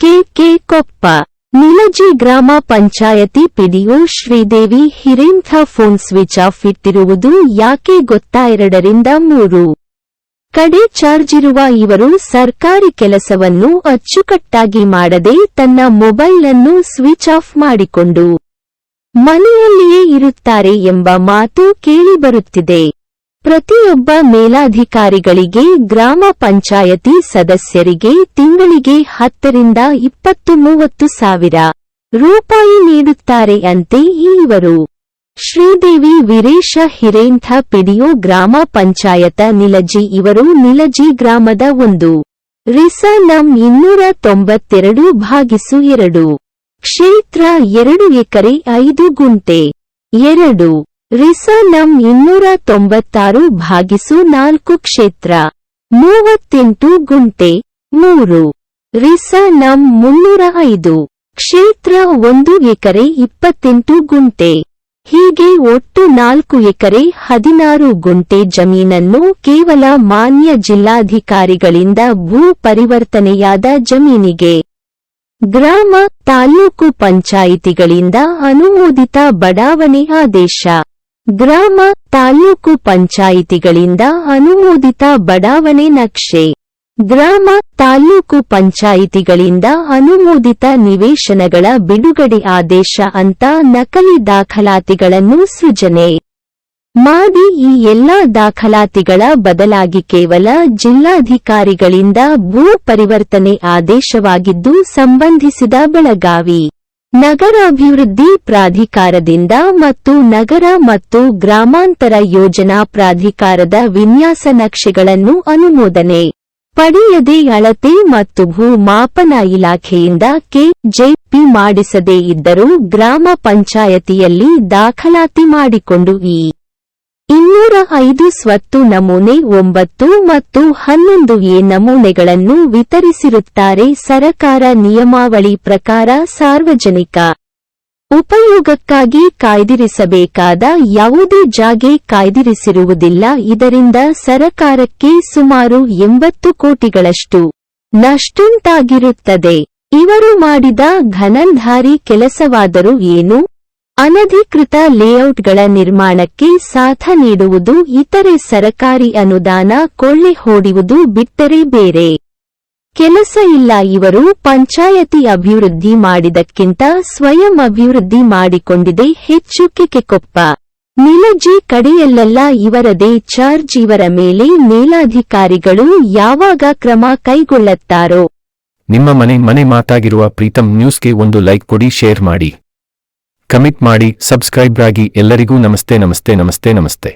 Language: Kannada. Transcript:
ಕೆ ಕೊಪ್ಪ ನಿಲಜಿ ಗ್ರಾಮ ಪಂಚಾಯತಿ PDO Sridevi Hirenth phone switch off ಇಟ್ಟಿರುವುದು ಯಾಕೆ ಗೊತ್ತಾ? 2ರಿಂದ 3 ಕಡೆ ಚಾರ್ಜ್ ಇರುವ ಇವರು ಸರ್ಕಾರಿ ಕೆಲಸವನ್ನು ಅಚ್ಚುಕಟ್ಟಾಗಿ ಮಾಡದೆ ತನ್ನ ಮೊಬೈಲ್ ಅನ್ನು ಸ್ವಿಚ್ ಆಫ್ ಮಾಡಿಕೊಂಡು ಮನೆಯಲ್ಲಿಯೇ ಇರುತ್ತಾರೆ ಎಂಬ ಮಾತು ಕೇಳಿಬರುತ್ತಿದೆ. ಪ್ರತಿಯೊಬ್ಬ ಮೇಲಾಧಿಕಾರಿಗಳಿಗೆ, ಗ್ರಾಮ ಪಂಚಾಯತಿ ಸದಸ್ಯರಿಗೆ ತಿಂಗಳಿಗೆ 10 ರಿಂದ 20-30 ಸಾವಿರ ರೂಪಾಯಿ ನೀಡುತ್ತಾರೆ ಅಂತೆ ಇವರು. ಶ್ರೀದೇವಿ ವೀರೇಶ ಹಿರೇಂಥ ಪಿಡಿಒ ಗ್ರಾಮ ಪಂಚಾಯತ ನಿಲಜಿ. ಇವರು ನಿಲಜಿ ಗ್ರಾಮದ 1 ರಿಸ ನಂ 292/2 ಕ್ಷೇತ್ರ 2 ಎಕರೆ 5 ಗುಂಟೆ 2 ರಿಸ ನಂ 296/4 ಕ್ಷೇತ್ರ 38 ಗುಂಟೆ 3 ರಿಸ ನಂ 305 ಕ್ಷೇತ್ರ 1 ಎಕರೆ 28 ಗುಂಟೆ. ಹೀಗೆ ಒಟ್ಟು 4 ಎಕರೆ 16 ಗುಂಟೆ ಜಮೀನನ್ನು ಕೇವಲ ಮಾನ್ಯ ಜಿಲ್ಲಾಧಿಕಾರಿಗಳಿಂದ ಭೂ ಪರಿವರ್ತನೆಯಾದ ಜಮೀನಿಗೆ ಗ್ರಾಮ ತಾಲ್ಲೂಕು ಪಂಚಾಯಿತಿಗಳಿಂದ ಅನುಮೋದಿತ ಬಡಾವಣೆ ಆದೇಶ, ಗ್ರಾಮ ತಾಲ್ಲೂಕು ಪಂಚಾಯಿತಿಗಳಿಂದ ಅನುಮೋದಿತ ಬಡಾವಣೆ ನಕ್ಷೆ, ಗ್ರಾಮ ತಾಲ್ಲೂಕು ಪಂಚಾಯಿತಿಗಳಿಂದ ಅನುಮೋದಿತ ನಿವೇಶನಗಳ ಬಿಡುಗಡೆ ಆದೇಶ ಅಂತ ನಕಲಿ ದಾಖಲಾತಿಗಳನ್ನು ಸೃಜನೆ ಮಾಡಿ ಈ ಎಲ್ಲಾ ದಾಖಲಾತಿಗಳ ಬದಲಾಗಿ ಕೇವಲ ಜಿಲ್ಲಾಧಿಕಾರಿಗಳಿಂದ ಭೂ ಪರಿವರ್ತನೆ ಆದೇಶವಾಗಿದ್ದು ಸಂಬಂಧಿಸಿದ ಬೆಳಗಾವಿ ನಗರಾಭಿವೃದ್ಧಿ ಪ್ರಾಧಿಕಾರದಿಂದ ಮತ್ತು ನಗರ ಮತ್ತು ಗ್ರಾಮಾಂತರ ಯೋಜನಾ ಪ್ರಾಧಿಕಾರದ ವಿನ್ಯಾಸ ನಕ್ಷೆಗಳನ್ನು ಅನುಮೋದನೆ ಪಡೆಯದೆ ಅಳತೆ ಮತ್ತು ಭೂ ಮಾಪನ ಇಲಾಖೆಯಿಂದ ಕೆಜೆಪಿ ಮಾಡಿಸದೇ ಇದ್ದರೂ ಗ್ರಾಮ ಪಂಚಾಯತಿಯಲ್ಲಿ ದಾಖಲಾತಿ ಮಾಡಿಕೊಂಡು ಈ 205 ಸ್ವತ್ತು ನಮೂನೆ 9 ಮತ್ತು 11A ನಮೂನೆಗಳನ್ನು ವಿತರಿಸಿರುತ್ತಾರೆ. ಸರಕಾರ ನಿಯಮಾವಳಿ ಪ್ರಕಾರ ಸಾರ್ವಜನಿಕ ಉಪಯೋಗಕ್ಕಾಗಿ ಕಾಯ್ದಿರಿಸಬೇಕಾದ ಯಾವುದೇ ಜಾಗೆ ಕಾಯ್ದಿರಿಸಿರುವುದಿಲ್ಲ. ಇದರಿಂದ ಸರಕಾರಕ್ಕೆ ಸುಮಾರು 80 ಕೋಟಿಗಳಷ್ಟು ನಷ್ಟುಂಟಾಗಿರುತ್ತದೆ. ಇವರು ಮಾಡಿದ ಘನಂಧಾರಿ ಕೆಲಸವಾದರೂ ಏನು? ಅನಧಿಕೃತ ಲೇಔಟ್ಗಳ ನಿರ್ಮಾಣಕ್ಕೆ ಸಾಥ ನೀಡುವುದು, ಇತರೆ ಸರಕಾರಿ ಅನುದಾನ ಕೊಳ್ಳೆ ಹೊಡೆಯುವುದು ಬಿಟ್ಟರೆ ಬೇರೆ ಕೆಲಸ ಇಲ್ಲ. ಇವರು ಪಂಚಾಯತಿ ಅಭಿವೃದ್ಧಿ ಮಾಡಿದಕ್ಕಿಂತ ಸ್ವಯಂ ಅಭಿವೃದ್ಧಿ ಮಾಡಿಕೊಂಡಿದೆ ಹೆಚ್ಚು. ಕೆಕೊಪ್ಪ ನಿಲಜಿ ಕಡೆಯಲ್ಲೆಲ್ಲ ಇವರದೇ ಚಾರ್ಜ್. ಇವರ ಮೇಲೆ ಮೇಲಾಧಿಕಾರಿಗಳು ಯಾವಾಗ ಕ್ರಮ ಕೈಗೊಳ್ಳುತ್ತಾರೋ? ನಿಮ್ಮ ಮನೆ ಮಾತಾಗಿರುವ ಪ್ರೀತಂ ನ್ಯೂಸ್ಗೆ ಒಂದು ಲೈಕ್ ಕೊಡಿ, ಶೇರ್ ಮಾಡಿ, ಕಮೆಂಟ್ ಮಾಡಿ, ಸಬ್ಸ್ಕ್ರೈಬ್ ಆಗಿ. ಎಲ್ಲರಿಗೂ ನಮಸ್ತೆ.